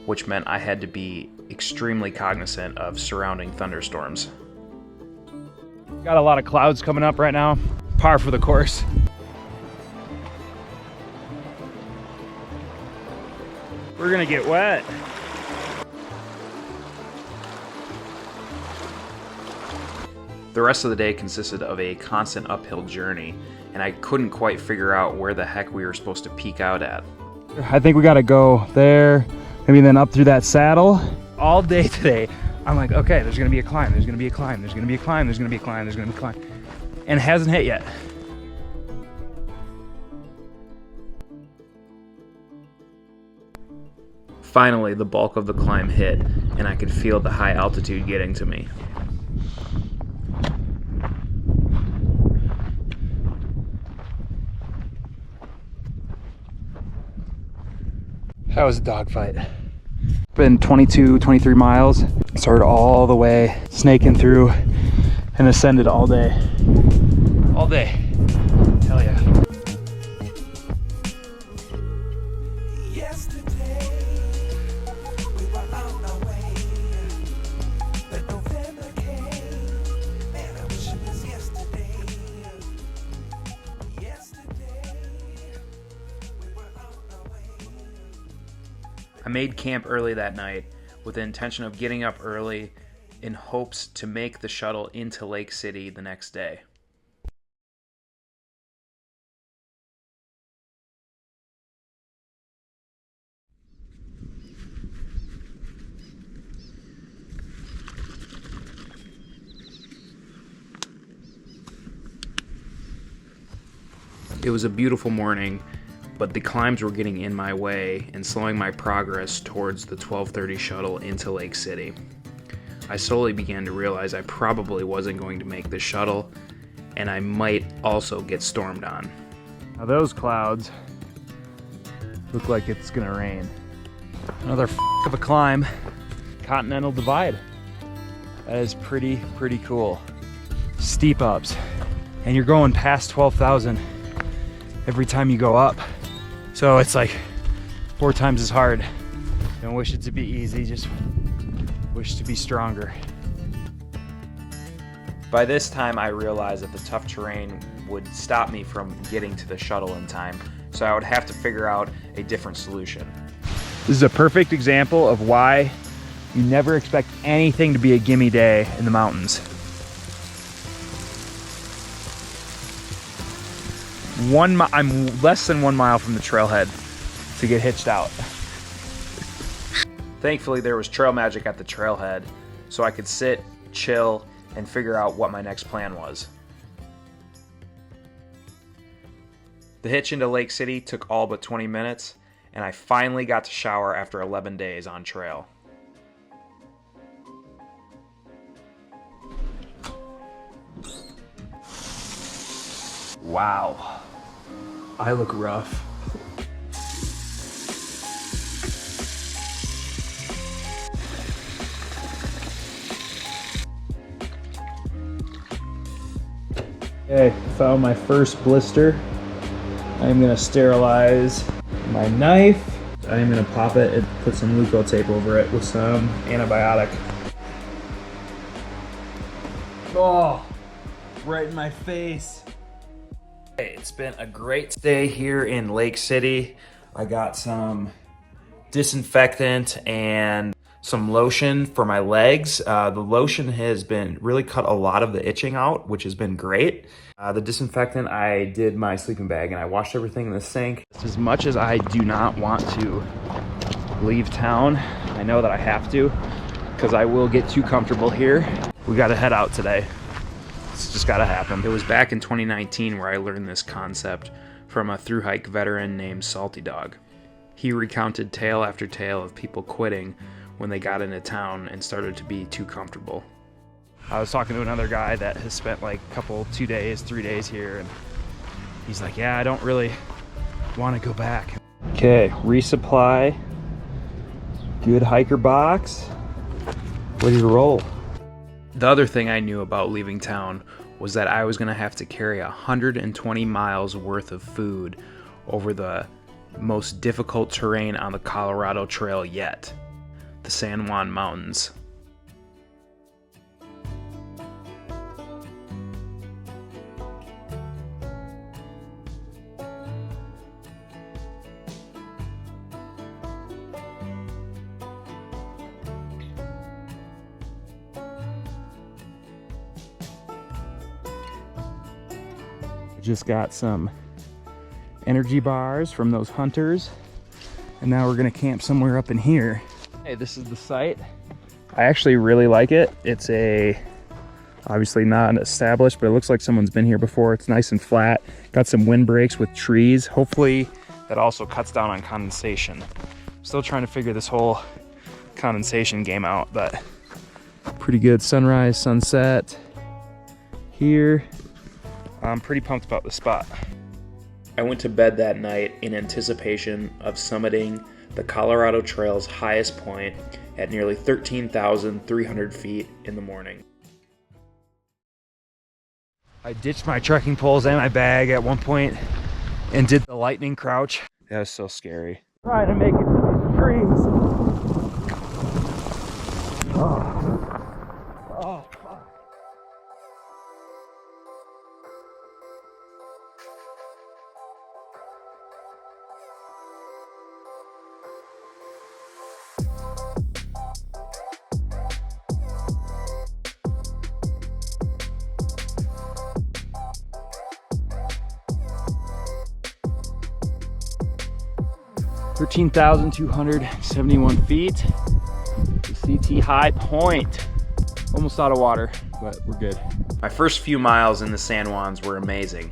which meant I had to be extremely cognizant of surrounding thunderstorms.
Got a lot of clouds coming up right now. Par for the course. We're gonna get wet.
The rest of the day consisted of a constant uphill journey, and I couldn't quite figure out where the heck we were supposed to peak out at.
I think we gotta go there, maybe then up through that saddle. All day today, I'm like, okay, there's gonna be a climb, there's gonna be a climb, there's gonna be a climb, there's gonna be a climb, there's gonna be a climb. And it hasn't hit yet.
Finally, the bulk of the climb hit, and I could feel the high altitude getting to me.
That was a dogfight. Been 22, 23 miles. Started all the way, snaking through, and ascended all day. All day. Hell yeah.
I made camp early that night with the intention of getting up early in hopes to make the shuttle into Lake City the next day. It was a beautiful morning, but the climbs were getting in my way and slowing my progress towards the 12:30 shuttle into Lake City. I slowly began to realize I probably wasn't going to make the shuttle, and I might also get stormed on.
Now those clouds look like it's gonna rain. Another of a climb. Continental Divide. That is pretty cool. Steep ups. And you're going past 12,000 every time you go up. So it's like 4 times as hard. Don't wish it to be easy, just wish to be stronger.
By this time, I realized that the tough terrain would stop me from getting to the shuttle in time, so I would have to figure out a different solution.
This is a perfect example of why you never expect anything to be a gimme day in the mountains. I'm less than 1 mile from the trailhead to get hitched out.
Thankfully, there was trail magic at the trailhead, so I could sit, chill, and figure out what my next plan was. The hitch into Lake City took all but 20 minutes, and I finally got to shower after 11 days on trail.
Wow. I look rough.
Okay, found my first blister. I'm gonna sterilize my knife. I'm gonna pop it and put some leuko tape over it with some antibiotic. Oh, right in my face. Hey, it's been a great stay here in Lake City. I got some disinfectant and some lotion for my legs. The lotion has been really cut a lot of the itching out, which has been great. The disinfectant, I did my sleeping bag and I washed everything in the sink. As much as I do not want to leave town, I know that I have to because I will get too comfortable here. We gotta head out today. It's just gotta happen.
It was back in 2019 where I learned this concept from a thru-hike veteran named Salty Dog. He recounted tale after tale of people quitting when they got into town and started to be too comfortable.
I was talking to another guy that has spent like 2 days, 3 days here, and he's like, yeah, I don't really want to go back. Okay, resupply, good hiker box, ready to roll.
The other thing I knew about leaving town was that I was going to have to carry 120 miles worth of food over the most difficult terrain on the Colorado Trail yet, the San Juan Mountains.
Just got some energy bars from those hunters, and now we're gonna camp somewhere up in here. Hey, this is the site. I actually really like it. It's obviously not established, but it looks like someone's been here before. It's nice and flat. Got some windbreaks with trees. Hopefully that also cuts down on condensation. Still trying to figure this whole condensation game out, but pretty good sunrise, sunset here. I'm pretty pumped about the spot.
I went to bed that night in anticipation of summiting the Colorado Trail's highest point at nearly 13,300 feet in the morning.
I ditched my trekking poles and my bag at one point and did the lightning crouch. That was so scary. Trying to make it to these trees. Oh, fuck. (13,271 feet), the CT high point. Almost out of water, but we're good.
My first few miles in the San Juans were amazing,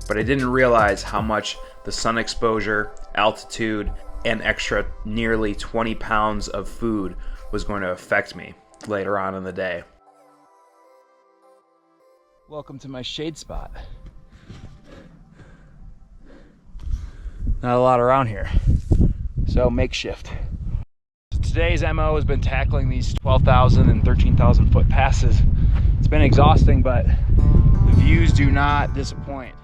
but I didn't realize how much the sun exposure, altitude, and extra nearly 20 pounds of food was going to affect me later on in the day.
Welcome to my shade spot. Not a lot around here, so makeshift. Today's MO has been tackling these 12,000 and 13,000 foot passes. It's been exhausting, but the views do not disappoint.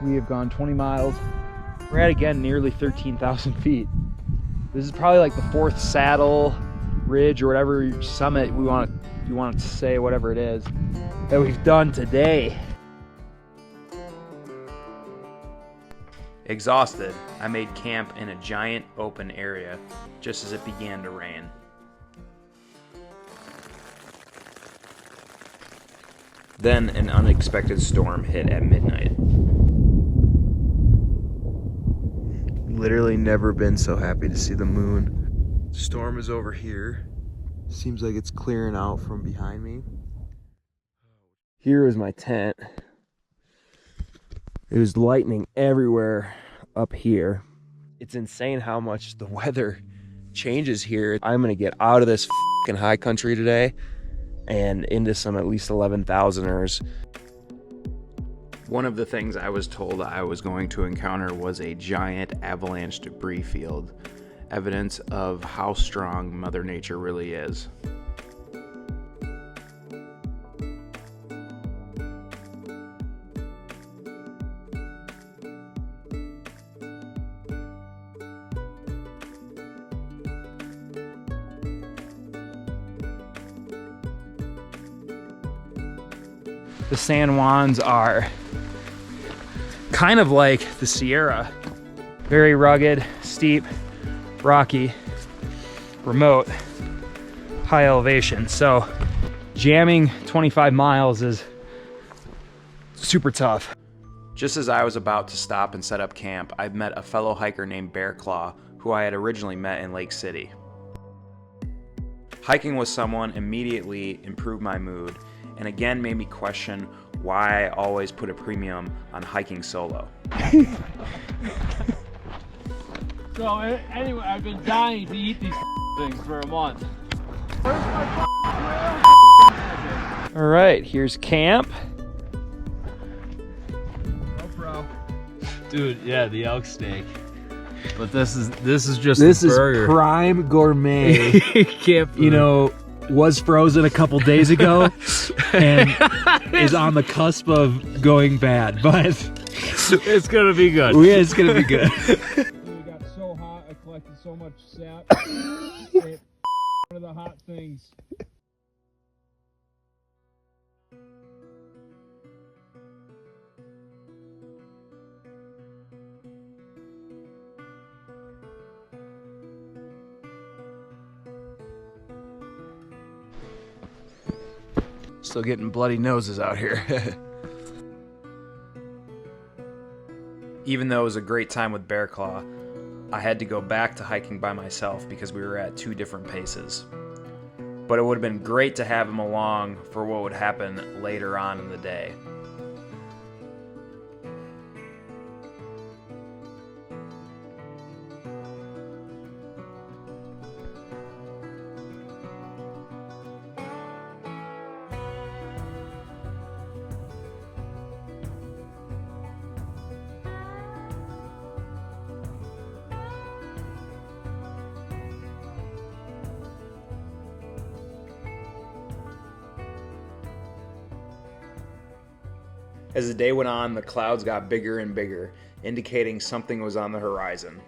We have gone 20 miles. We're at, again, nearly 13,000 feet. This is probably like the 4th saddle, ridge, or whatever summit you want to say, whatever it is, that we've done today.
Exhausted, I made camp in a giant open area just as it began to rain. Then an unexpected storm hit at midnight.
Literally never been so happy to see the moon. The storm is over here. Seems like it's clearing out from behind me. Here is my tent. It was lightning everywhere up here. It's insane how much the weather changes here. I'm gonna get out of this fucking high country today and into some at least 11,000ers.
One of the things I was told I was going to encounter was a giant avalanche debris field, evidence of how strong Mother Nature really is.
The San Juans are kind of like the Sierra. Very rugged, steep, rocky, remote, high elevation. So jamming 25 miles is super tough.
Just as I was about to stop and set up camp, I met a fellow hiker named Bear Claw, who I had originally met in Lake City. Hiking with someone immediately improved my mood, and again made me question why I always put a premium on hiking solo.
So anyway, I've been dying to eat these things for a month.
All right, here's camp.
Dude, yeah, the elk steak. But this is just
This
the
is
burger.
prime gourmet.
Camp food.
You know, was frozen a couple days ago and is on the cusp of going bad, but
it's gonna be good.
it's gonna be good.
It got so hot, I collected so much sap. It one of the hot things.
Still getting bloody noses out here.
Even though it was a great time with Bear Claw, I had to go back to hiking by myself because we were at two different paces. But it would have been great to have him along for what would happen later on in the day. As the day went on, the clouds got bigger and bigger, indicating something was on the horizon.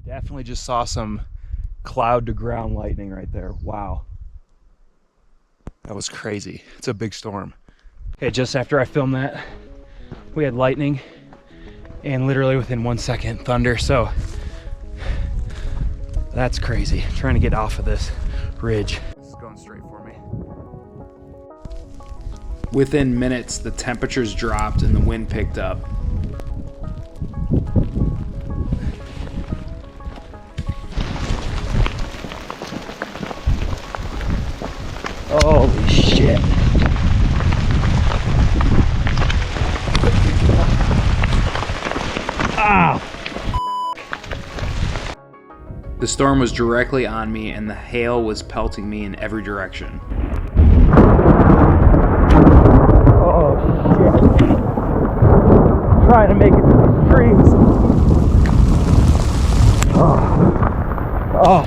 Definitely just saw some cloud to ground lightning right there. Wow.
That was crazy. It's a big storm.
Okay, just after I filmed that, we had lightning and literally within 1 second, thunder. So that's crazy. Trying to get off of this ridge.
This is going straight for me.
Within minutes, the temperatures dropped and the wind picked up.
Holy shit. Ah!
The storm was directly on me and the hail was pelting me in every direction.
Oh shit. Trying to make it to these trees. Oh.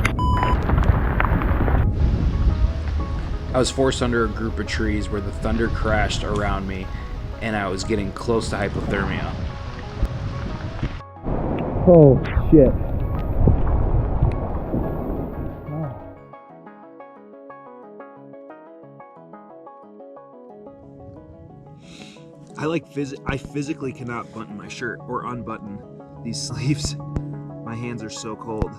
I was forced under a group of trees where the thunder crashed around me and I was getting close to hypothermia.
Oh shit.
I physically cannot button my shirt or unbutton these sleeves. My hands are so cold.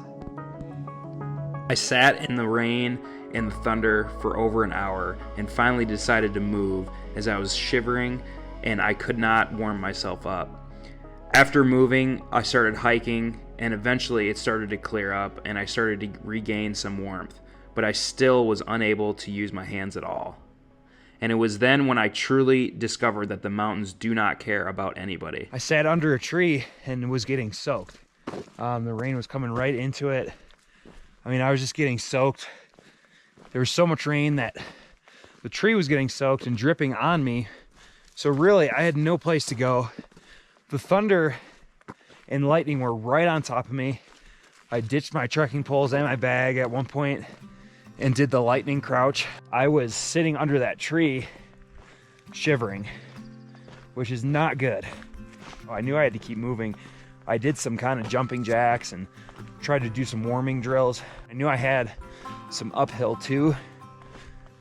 I sat in the rain and the thunder for over an hour and finally decided to move as I was shivering and I could not warm myself up. After moving, I started hiking and eventually it started to clear up and I started to regain some warmth, but I still was unable to use my hands at all. And it was then when I truly discovered that the mountains do not care about anybody.
I sat under a tree and was getting soaked. The rain was coming right into it.
I mean, I was just getting soaked. There was so much rain that the tree was getting soaked and dripping on me. So really, I had no place to go. The thunder and lightning were right on top of me. I ditched my trekking poles and my bag at one point and did the lightning crouch. I was sitting under that tree shivering, which is not good. I knew I had to keep moving. I did some kind of jumping jacks and tried to do some warming drills. I knew I had some uphill too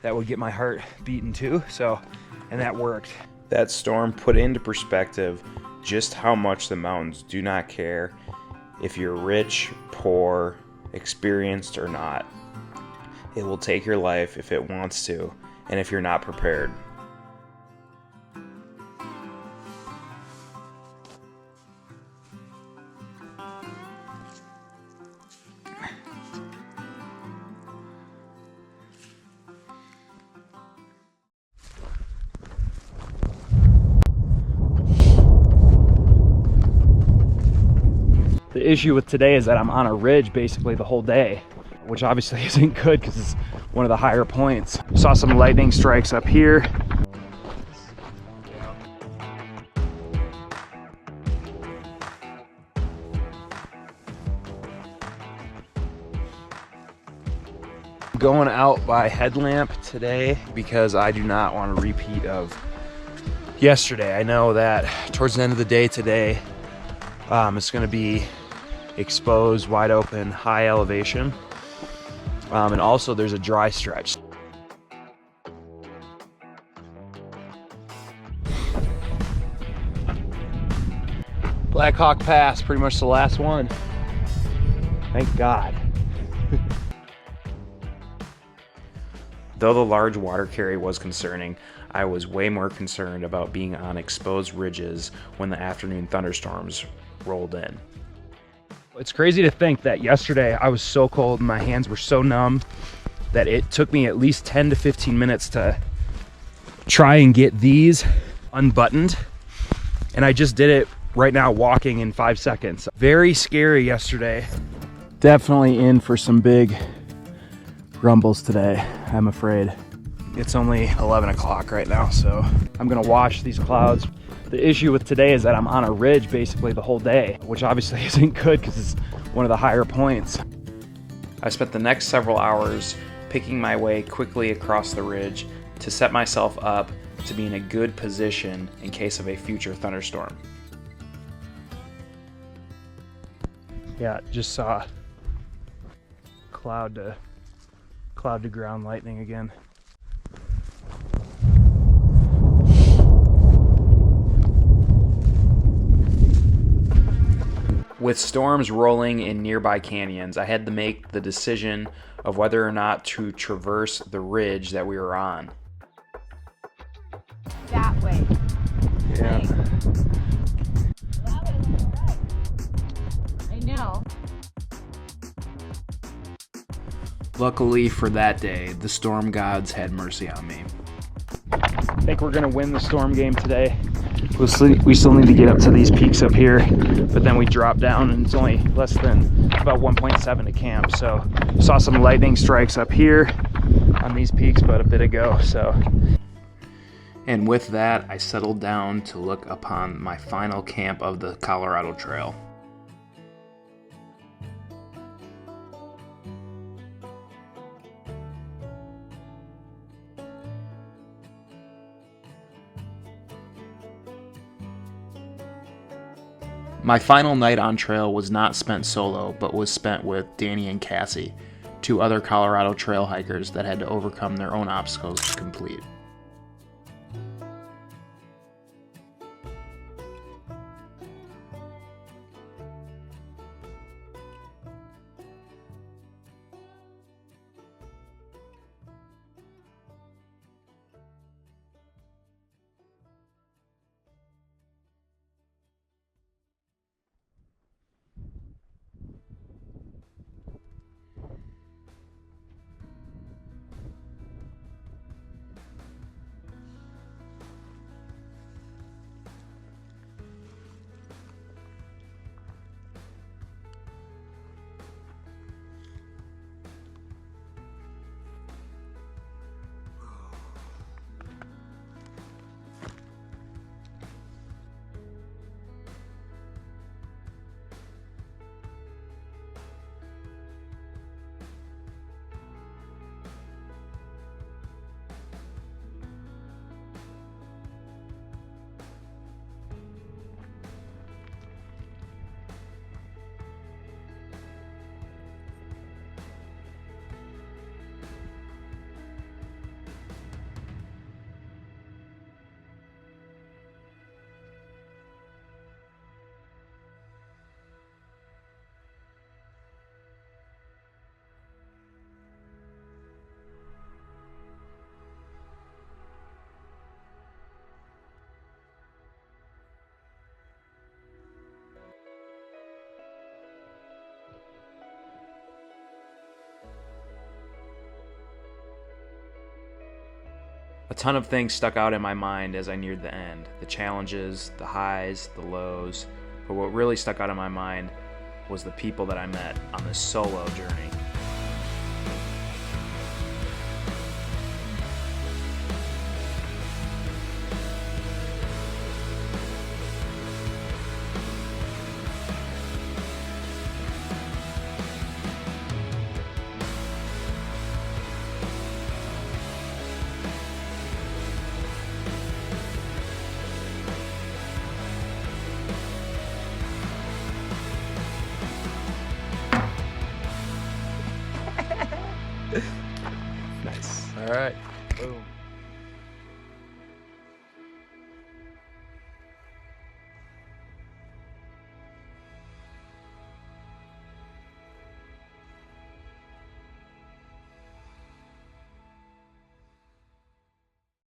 that would get my heart beating too, and that worked.
That storm put into perspective just how much the mountains do not care if you're rich, poor, experienced, or not. It will take your life if it wants to, and if you're not prepared.
The issue with today is that I'm on a ridge basically the whole day, which obviously isn't good because it's one of the higher points. Saw some lightning strikes up here.
Going out by headlamp today because I do not want a repeat of yesterday. I know that towards the end of the day today, it's going to be exposed, wide open, high elevation, and also there's a dry stretch. Black Hawk Pass, pretty much the last one. Thank God.
Though the large water carry was concerning, I was way more concerned about being on exposed ridges when the afternoon thunderstorms rolled in.
It's crazy to think that yesterday I was so cold and my hands were so numb that it took me at least 10 to 15 minutes to try and get these unbuttoned. And I just did it right now walking in 5 seconds. Very scary yesterday. Definitely in for some big rumbles today, I'm afraid. It's only 11 o'clock right now, so I'm gonna watch these clouds. The issue with today is that I'm on a ridge basically the whole day, which obviously isn't good because it's one of the higher points.
I spent the next several hours picking my way quickly across the ridge to set myself up to be in a good position in case of a future thunderstorm.
Yeah, just saw cloud to ground lightning again.
With storms rolling in nearby canyons, I had to make the decision of whether or not to traverse the ridge that we were on.
That way.
Yeah.
I know.
Luckily for that day, the storm gods had mercy on me.
I think we're gonna win the storm game today. We still need to get up to these peaks up here, but then we drop down and it's only less than about 1.7 to camp. So saw some lightning strikes up here on these peaks about a bit ago.
And with that, I settled down to look upon my final camp of the Colorado Trail. My final night on trail was not spent solo, but was spent with Danny and Cassie, two other Colorado trail hikers that had to overcome their own obstacles to complete. ton of things stuck out in my mind as I neared the end. The challenges, the highs, the lows. But what really stuck out in my mind was the people that I met on this solo journey.
Nice. All right.
Boom.